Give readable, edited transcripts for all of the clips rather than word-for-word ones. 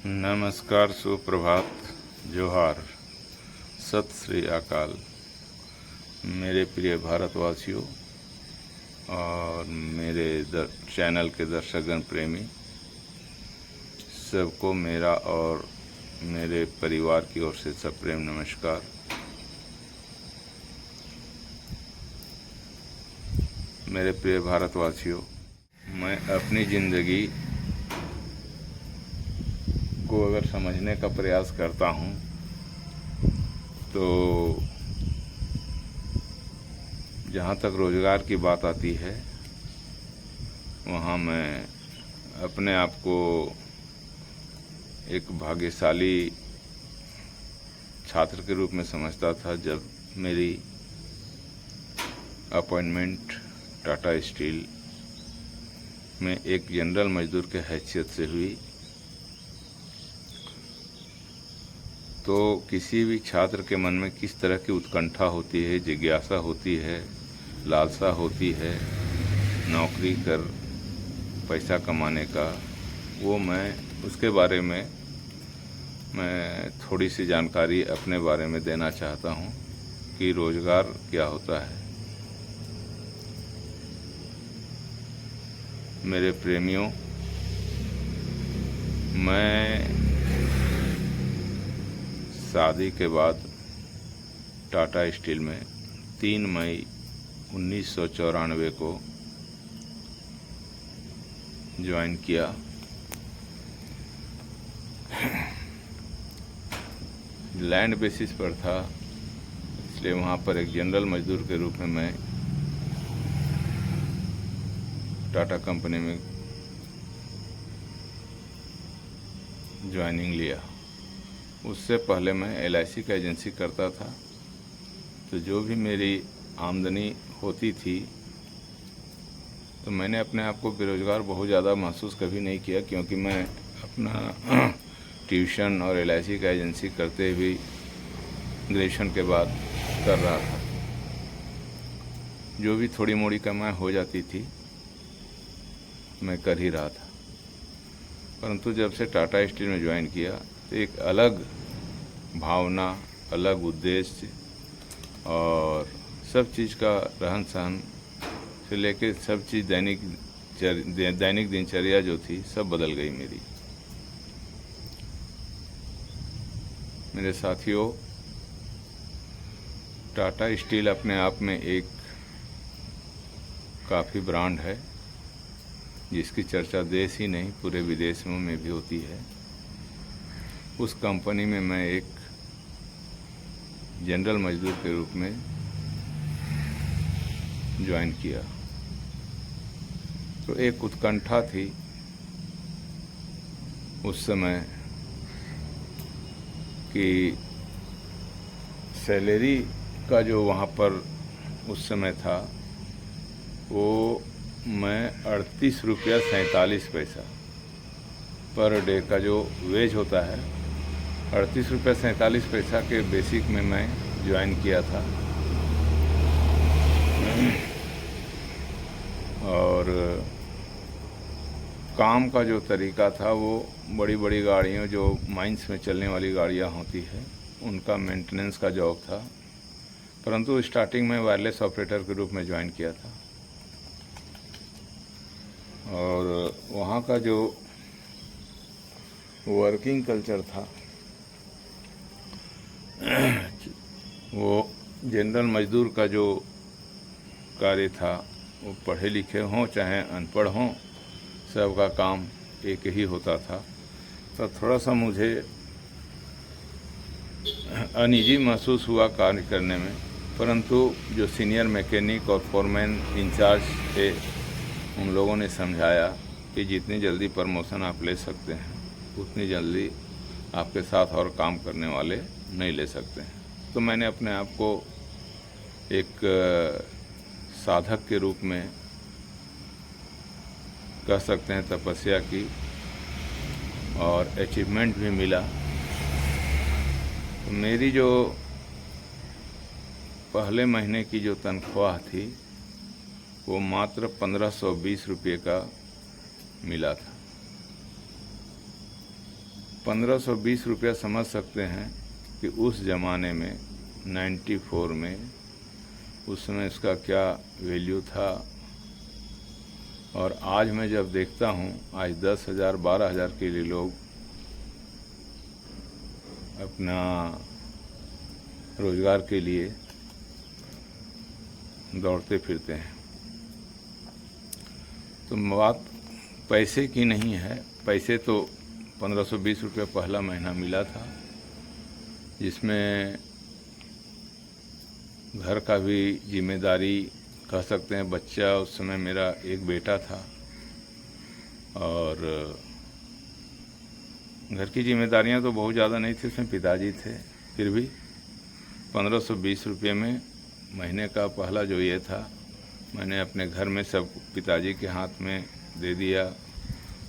नमस्कार, सुप्रभात, जोहार, सत श्री अकाल मेरे प्रिय भारतवासियों और मेरे चैनल के दर्शकगण प्रेमी सबको मेरा और मेरे परिवार की ओर से सप्रेम नमस्कार। मेरे प्रिय भारतवासियों, मैं अपनी ज़िंदगी को अगर समझने का प्रयास करता हूँ तो जहाँ तक रोज़गार की बात आती है वहाँ मैं अपने आप को एक भाग्यशाली छात्र के रूप में समझता था जब मेरी अपॉइंटमेंट टाटा स्टील में एक जनरल मजदूर के हैसियत से हुई। तो किसी भी छात्र के मन में किस तरह की उत्कंठा होती है, जिज्ञासा होती है, लालसा होती है नौकरी कर पैसा कमाने का, वो उसके बारे में मैं थोड़ी सी जानकारी अपने बारे में देना चाहता हूँ कि रोज़गार क्या होता है। मेरे प्रेमियों, मैं शादी के बाद टाटा स्टील में 3 मई 1994 को ज्वाइन किया। लैंड बेसिस पर था, इसलिए वहाँ पर एक जनरल मजदूर के रूप में मैं टाटा कंपनी में ज्वाइनिंग लिया। उससे पहले मैं LIC का एजेंसी करता था, तो जो भी मेरी आमदनी होती थी तो मैंने अपने आप को बेरोज़गार बहुत ज़्यादा महसूस कभी नहीं किया, क्योंकि मैं अपना ट्यूशन और LIC का एजेंसी करते हुए ग्रेजुएशन के बाद कर रहा था। जो भी थोड़ी मोड़ी कमाई हो जाती थी मैं कर ही रहा था। परंतु जब से टाटा स्टील में ज्वाइन किया तो एक अलग भावना, अलग उद्देश्य और सब चीज़ का रहन सहन से लेके सब चीज़ दैनिक दिनचर्या जो थी सब बदल गई मेरी। मेरे साथियों, टाटा स्टील अपने आप में एक काफ़ी ब्रांड है जिसकी चर्चा देश ही नहीं पूरे विदेश में भी होती है। उस कंपनी में मैं एक जनरल मजदूर के रूप में ज्वाइन किया। तो एक उत्कंठा थी उस समय कि सैलरी का जो वहाँ पर उस समय था वो मैं 38 रुपया 47 पैसा पर डे का जो वेज होता है, 38 रुपया 47 पैसा के बेसिक में मैं ज्वाइन किया था। और काम का जो तरीका था वो बड़ी बड़ी गाड़ियों, जो माइंस में चलने वाली गाड़ियाँ होती है, उनका मेंटेनेंस का जॉब था। परंतु स्टार्टिंग में वायरलेस ऑपरेटर के रूप में ज्वाइन किया था। और वहाँ का जो वर्किंग कल्चर था वो जनरल मजदूर का जो कार्य था वो पढ़े लिखे हों चाहे अनपढ़ हों, सबका काम एक ही होता था। तो थोड़ा सा मुझे अनईजी महसूस हुआ कार्य करने में। परंतु जो सीनियर मैकेनिक और फोरमैन इंचार्ज थे उन लोगों ने समझाया कि जितनी जल्दी प्रमोशन आप ले सकते हैं उतनी जल्दी आपके साथ और काम करने वाले नहीं ले सकते हैं। तो मैंने अपने आप को एक साधक के रूप में कह सकते हैं तपस्या की और अचीवमेंट भी मिला। तो मेरी जो पहले महीने की जो तनख्वाह थी वो मात्र 1520 रुपये का मिला था। 1520 समझ सकते हैं कि उस ज़माने में 94 में उस समय इसका क्या वैल्यू था। और आज मैं जब देखता हूँ, आज 10,000 12,000 के लिए लोग अपना रोज़गार के लिए दौड़ते फिरते हैं। तो बात पैसे की नहीं है। पैसे तो 1520 रुपये पहला महीना मिला था, जिसमें घर का भी जिम्मेदारी कह सकते हैं। बच्चा उस समय मेरा एक बेटा था और घर की जिम्मेदारियां तो बहुत ज़्यादा नहीं थी, उसमें पिताजी थे। फिर भी 1520 रुपये में महीने का पहला जो ये था, मैंने अपने घर में सब पिताजी के हाथ में दे दिया।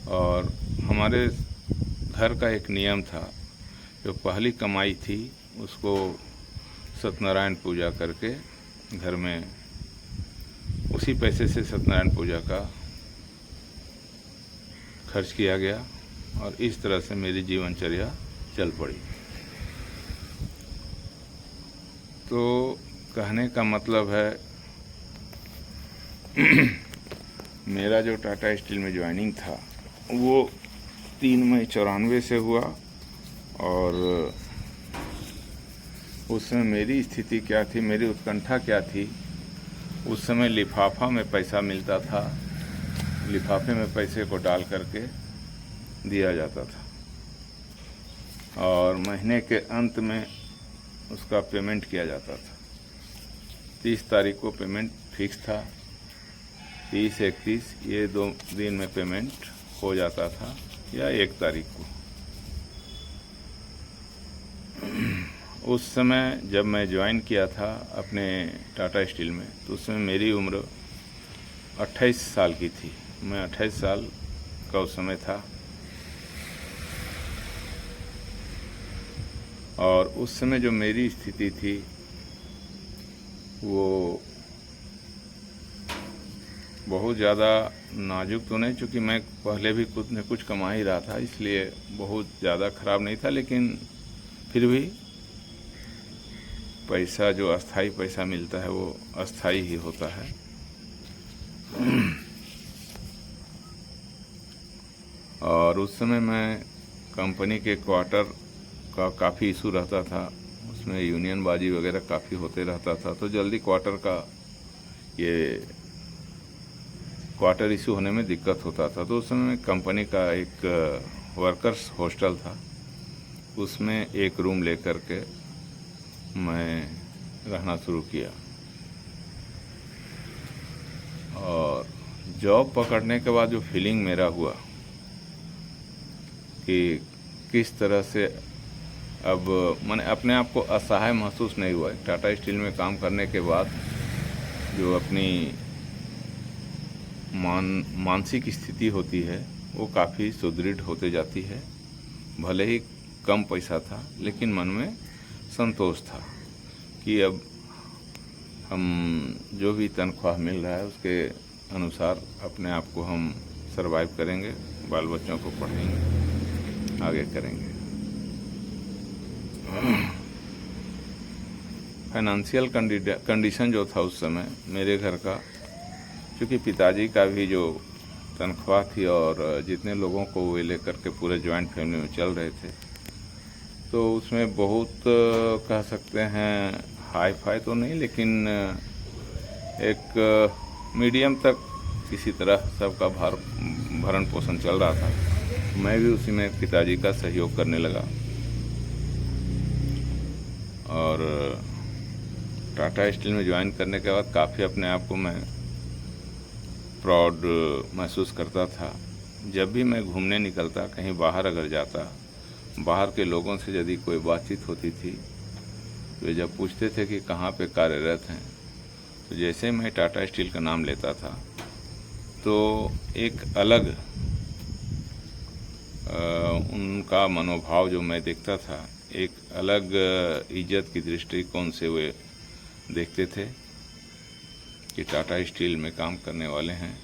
और हमारे घर का एक नियम था, जो पहली कमाई थी उसको सत्यनारायण पूजा करके घर में उसी पैसे से सत्यनारायण पूजा का खर्च किया गया और इस तरह से मेरी जीवनचर्या चल पड़ी। तो कहने का मतलब है मेरा जो टाटा स्टील में ज्वाइनिंग था वो 3 मई 94 से हुआ। और उस समय मेरी स्थिति क्या थी, मेरी उत्कंठा क्या थी। उस समय लिफाफा में पैसा मिलता था, लिफाफे में पैसे को डाल करके दिया जाता था और महीने के अंत में उसका पेमेंट किया जाता था। 30 तारीख को पेमेंट फिक्स था, 30 31 ये 2 दिन में पेमेंट हो जाता था, या 1 तारीख को। उस समय जब मैं ज्वाइन किया था अपने टाटा स्टील में, तो उस समय मेरी उम्र 28 साल की थी। मैं 28 साल का उस समय था और उस समय जो मेरी स्थिति थी वो बहुत ज़्यादा नाजुक तो नहीं, चूँकि मैं पहले भी कुछ न कुछ कमा ही रहा था, इसलिए बहुत ज़्यादा ख़राब नहीं था। लेकिन फिर भी पैसा जो अस्थाई पैसा मिलता है वो अस्थाई ही होता है। और उस समय मैं कंपनी के क्वार्टर का काफ़ी इशू रहता था, उसमें यूनियन बाजी वगैरह काफ़ी होते रहता था, तो जल्दी क्वार्टर का ये क्वार्टर इशू होने में दिक्कत होता था। तो उस समय कंपनी का एक वर्कर्स हॉस्टल था, उसमें एक रूम लेकर के मैं रहना शुरू किया। और जॉब पकड़ने के बाद जो फीलिंग मेरा हुआ कि किस तरह से अब मैंने अपने आप को असहाय महसूस नहीं हुआ। टाटा स्टील में काम करने के बाद जो अपनी मानसिक स्थिति होती है वो काफ़ी सुदृढ़ होते जाती है। भले ही कम पैसा था, लेकिन मन में संतोष था कि अब हम जो भी तनख्वाह मिल रहा है उसके अनुसार अपने आप को हम सरवाइव करेंगे, बाल बच्चों को पढ़ाएंगे, आगे करेंगे। फाइनेंशियल कंडीशन जो था उस समय मेरे घर का, क्योंकि पिताजी का भी जो तनख्वाह थी और जितने लोगों को वे लेकर के पूरे जॉइंट फैमिली में चल रहे थे, तो उसमें बहुत कह सकते हैं हाई फाई तो नहीं, लेकिन एक मीडियम तक किसी तरह सबका भरण पोषण चल रहा था। मैं भी उसी में पिताजी का सहयोग करने लगा और टाटा स्टील में ज्वाइन करने के बाद काफ़ी अपने आप को मैं प्राउड महसूस करता था। जब भी मैं घूमने निकलता, कहीं बाहर अगर जाता, बाहर के लोगों से यदि कोई बातचीत होती थी तो वे जब पूछते थे कि कहाँ पे कार्यरत हैं, तो जैसे मैं टाटा स्टील का नाम लेता था तो एक अलग उनका मनोभाव जो मैं देखता था, एक अलग इज्जत की दृष्टिकोण से वे देखते थे कि टाटा स्टील में काम करने वाले हैं,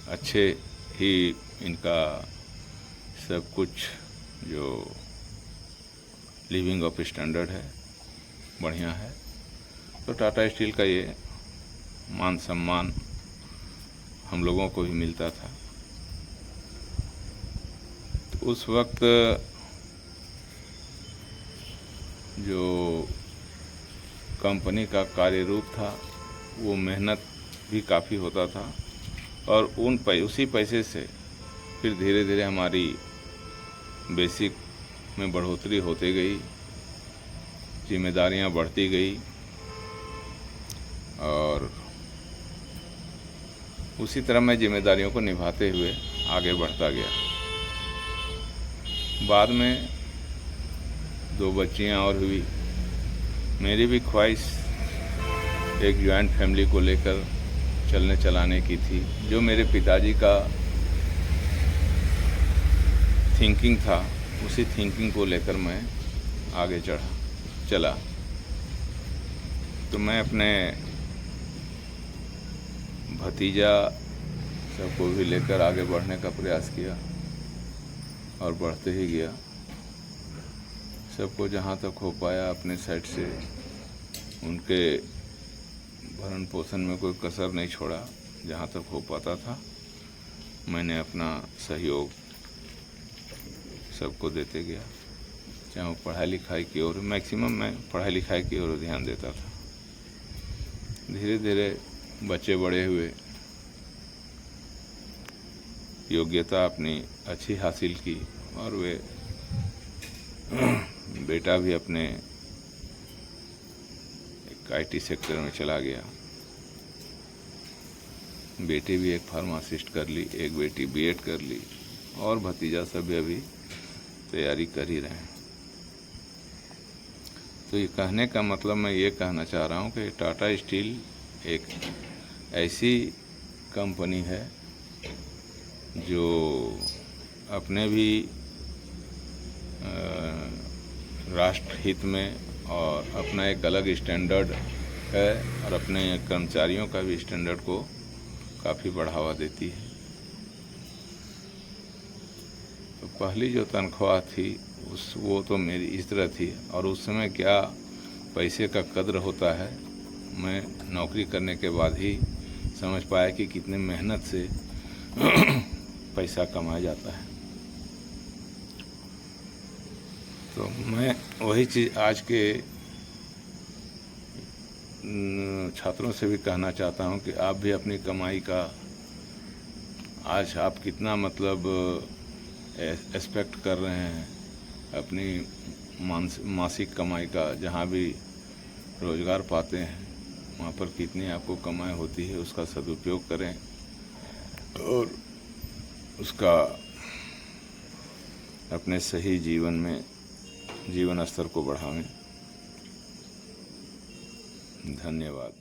अच्छे ही इनका सब कुछ जो लिविंग ऑफ स्टैंडर्ड है, बढ़िया है। तो टाटा स्टील का ये मान सम्मान हम लोगों को भी मिलता था। तो उस वक्त जो कंपनी का कार्य रूप था वो मेहनत भी काफ़ी होता था, और उसी पैसे से फिर धीरे धीरे हमारी बेसिक में बढ़ोतरी होती गई, जिम्मेदारियां बढ़ती गई, और उसी तरह मैं जिम्मेदारियों को निभाते हुए आगे बढ़ता गया। बाद में 2 बच्चियां और हुई। मेरी भी ख्वाहिश एक जॉइंट फैमिली को लेकर चलने चलाने की थी। जो मेरे पिताजी का थिंकिंग था, उसी थिंकिंग को लेकर मैं आगे चला। तो मैं अपने भतीजा सबको भी लेकर आगे बढ़ने का प्रयास किया, और बढ़ते ही गया। सबको जहाँ तक हो पाया अपने साइड से उनके भरण पोषण में कोई कसर नहीं छोड़ा। जहाँ तक हो पाता था मैंने अपना सहयोग सबको देते गया, चाहे वो पढ़ाई लिखाई की ओर, मैक्सिमम मैं पढ़ाई लिखाई की ओर ध्यान देता था। धीरे धीरे बच्चे बड़े हुए, योग्यता अपनी अच्छी हासिल की, और वे बेटा भी अपने एक IT सेक्टर में चला गया। बेटी भी एक फार्मासिस्ट कर ली, एक बेटी B.Ed कर ली, और भतीजा सब अभी तैयारी कर ही रहे हैं। तो ये कहने का मतलब मैं ये कहना चाह रहा हूँ कि टाटा स्टील एक ऐसी कंपनी है जो अपने भी राष्ट्र हित में और अपना एक अलग स्टैंडर्ड है, और अपने कर्मचारियों का भी स्टैंडर्ड को काफ़ी बढ़ावा देती है। तो पहली जो तनख्वाह थी वो तो मेरी इस तरह थी, और उस समय क्या पैसे का कद्र होता है मैं नौकरी करने के बाद ही समझ पाया कि कितने मेहनत से पैसा कमाया जाता है। तो मैं वही चीज़ आज के छात्रों से भी कहना चाहता हूँ कि आप भी अपनी कमाई का आज आप कितना मतलब एक्सपेक्ट कर रहे हैं अपनी मासिक कमाई का। जहाँ भी रोज़गार पाते हैं वहाँ पर कितनी आपको कमाई होती है, उसका सदुपयोग करें और उसका अपने सही जीवन स्तर को बढ़ावें। धन्यवाद।